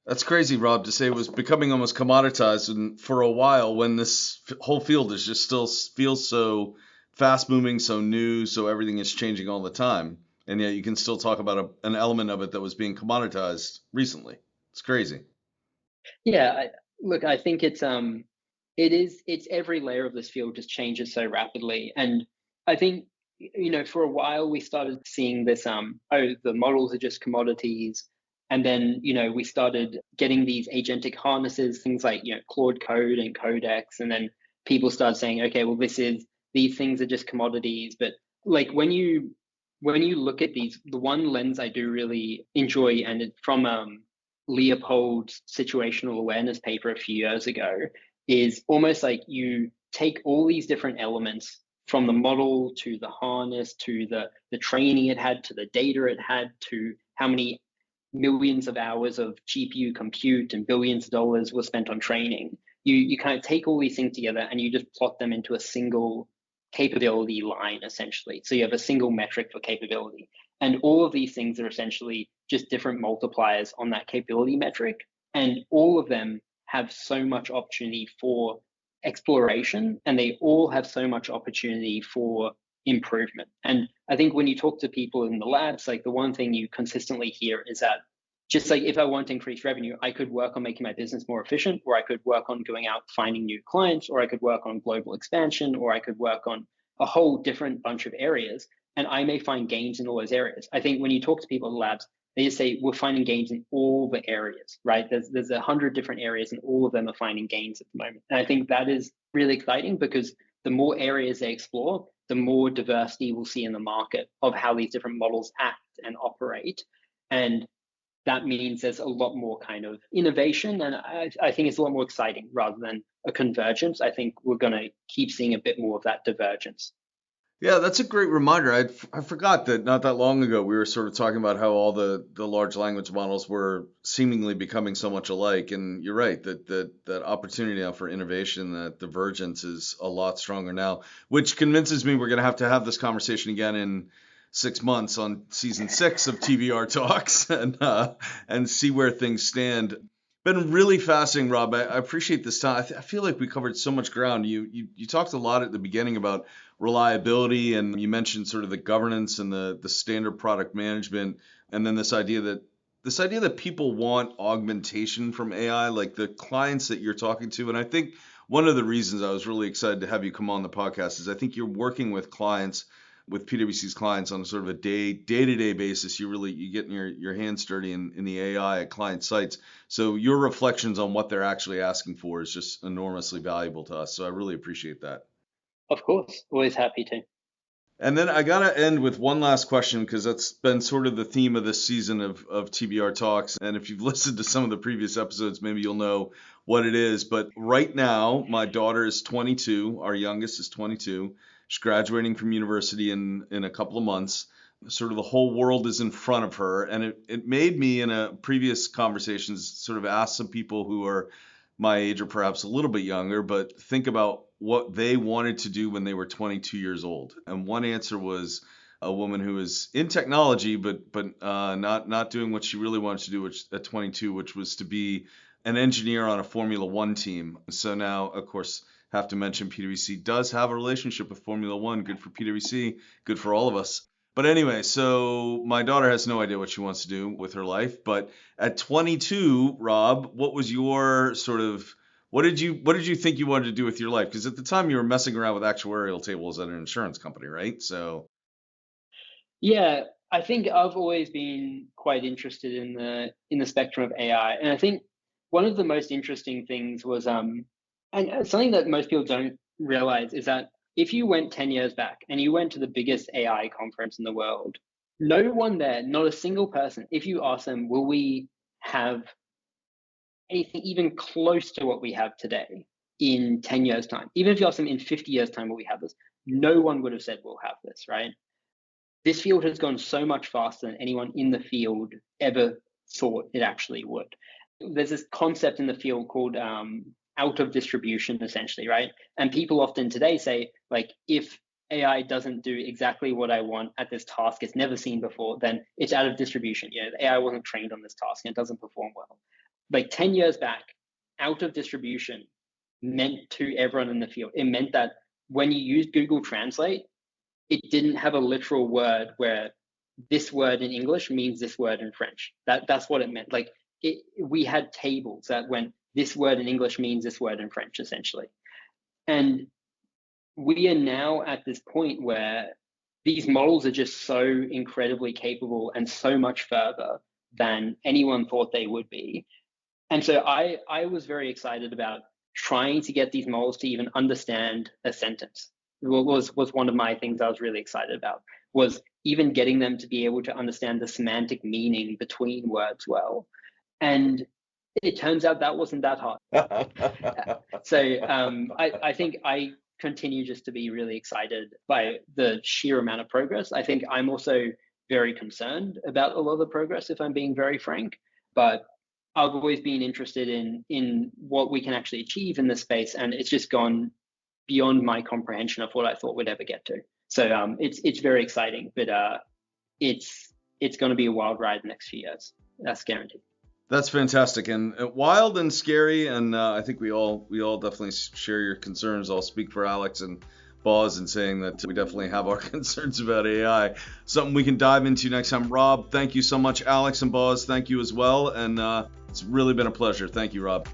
Speaker 2: That's crazy, Rob, to say it was becoming almost commoditized, and for a while, when this whole field is just still feels so fast moving, so new, so everything is changing all the time, and yet you can still talk about an element of it that was being commoditized recently. It's crazy.
Speaker 1: Yeah, look, I think it's every layer of this field just changes so rapidly. And I think, for a while we started seeing this, the models are just commodities. And then, we started getting these agentic harnesses, things like, Claude Code and Codex. And then people started saying, okay, well, these things are just commodities. But like when you look at these, the one lens I do really enjoy, and it's from Leopold's situational awareness paper a few years ago, is almost like you take all these different elements, from the model to the harness to the training it had to the data it had to how many millions of hours of GPU compute and billions of dollars were spent on training. You kind of take all these things together and you just plot them into a single capability line, essentially. So you have a single metric for capability. And all of these things are essentially just different multipliers on that capability metric. And all of them have so much opportunity for exploration, and they all have so much opportunity for improvement. And I think when you talk to people in the labs, like the one thing you consistently hear is that, just like, if I want to increase revenue, I could work on making my business more efficient, or I could work on going out finding new clients, or I could work on global expansion, or I could work on a whole different bunch of areas. And I may find gains in all those areas. I think when you talk to people in the labs, they just say, we're finding gains in all the areas, right? There's 100 different areas, and all of them are finding gains at the moment. And I think that is really exciting, because the more areas they explore, the more diversity we'll see in the market of how these different models act and operate. And that means there's a lot more kind of innovation. And I think it's a lot more exciting rather than a convergence. I think we're going to keep seeing a bit more of that divergence.
Speaker 2: Yeah, that's a great reminder. I forgot that not that long ago we were sort of talking about how all the large language models were seemingly becoming so much alike. And you're right, that opportunity now for innovation, that divergence is a lot stronger now, which convinces me we're going to have this conversation again in 6 months on season 6 of TBR Talks, and see where things stand. Been really fascinating, Rob. I appreciate this time. I feel like we covered so much ground. You talked a lot at the beginning about reliability, and you mentioned sort of the governance and the standard product management, and then this idea that people want augmentation from AI, like the clients that you're talking to. And I think one of the reasons I was really excited to have you come on the podcast is I think you're working with clients, with PwC's clients, on a sort of a day-to-day basis. You getting your hands dirty in the AI at client sites. So your reflections on what they're actually asking for is just enormously valuable to us. So I really appreciate that.
Speaker 1: Of course, always happy to.
Speaker 2: And then I gotta end with one last question, because that's been sort of the theme of this season of TBR Talks. And if you've listened to some of the previous episodes, maybe you'll know what it is. But right now, my daughter is 22. Our youngest is 22. She's graduating from university in a couple of months. Sort of the whole world is in front of her. And it made me, in a previous conversations, sort of ask some people who are my age or perhaps a little bit younger, but think about what they wanted to do when they were 22 years old. And one answer was a woman who was in technology, but not doing what she really wanted to do at 22, which was to be an engineer on a Formula One team. So now, of course, have to mention PwC does have a relationship with Formula One. Good for PwC, good for all of us. But anyway, so my daughter has no idea what she wants to do with her life. But at 22, Rob, what was your sort of, what did you think you wanted to do with your life? Because at the time you were messing around with actuarial tables at an insurance company, right? So
Speaker 1: Yeah, I think I've always been quite interested in the spectrum of AI, and I think one of the most interesting things was and something that most people don't realize is that if you went 10 years back and you went to the biggest AI conference in the world, no one there, not a single person, if you ask them, will we have anything even close to what we have today in 10 years' time? Even if you ask them in 50 years' time, will we have this? No one would have said we'll have this, right? This field has gone so much faster than anyone in the field ever thought it actually would. There's this concept in the field called out of distribution, essentially, right? And people often today say, like, if AI doesn't do exactly what I want at this task it's never seen before, then it's out of distribution. You know, the AI wasn't trained on this task and it doesn't perform well. Like 10 years back, out of distribution meant to everyone in the field. It meant that when you used Google Translate, it didn't have a literal word where this word in English means this word in French. That's what it meant. Like we had tables that went, this word in English means this word in French, essentially. And we are now at this point where these models are just so incredibly capable and so much further than anyone thought they would be. And so I was very excited about trying to get these models to even understand a sentence. Was one of my things I was really excited about, was even getting them to be able to understand the semantic meaning between words well. And it turns out that wasn't that hard. So I think I continue just to be really excited by the sheer amount of progress. I think I'm also very concerned about a lot of the progress, if I'm being very frank, but I've always been interested in what we can actually achieve in this space, and it's just gone beyond my comprehension of what I thought we'd ever get to. So it's very exciting, but it's going to be a wild ride the next few years. That's guaranteed.
Speaker 2: That's fantastic and wild and scary, and I think we all definitely share your concerns. I'll speak for Alex and Boz in saying that we definitely have our concerns about AI. Something we can dive into next time. Rob, thank you so much. Alex and Boz, thank you as well, and it's really been a pleasure. Thank you, Rob.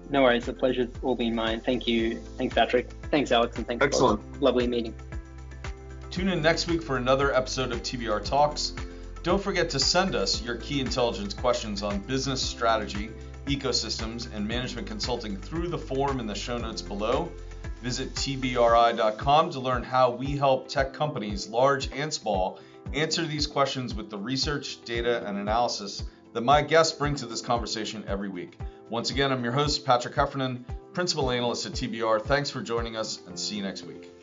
Speaker 1: No worries, the pleasure's all been mine. Thank you. Thanks, Patrick. Thanks, Alex, and thanks,
Speaker 3: Excellent.
Speaker 1: Boz. Lovely meeting.
Speaker 2: Tune in next week for another episode of TBR Talks. Don't forget to send us your key intelligence questions on business strategy, ecosystems, and management consulting through the form in the show notes below. Visit tbri.com to learn how we help tech companies, large and small, answer these questions with the research, data, and analysis that my guests bring to this conversation every week. Once again, I'm your host, Patrick Heffernan, Principal Analyst at TBR. Thanks for joining us, and see you next week.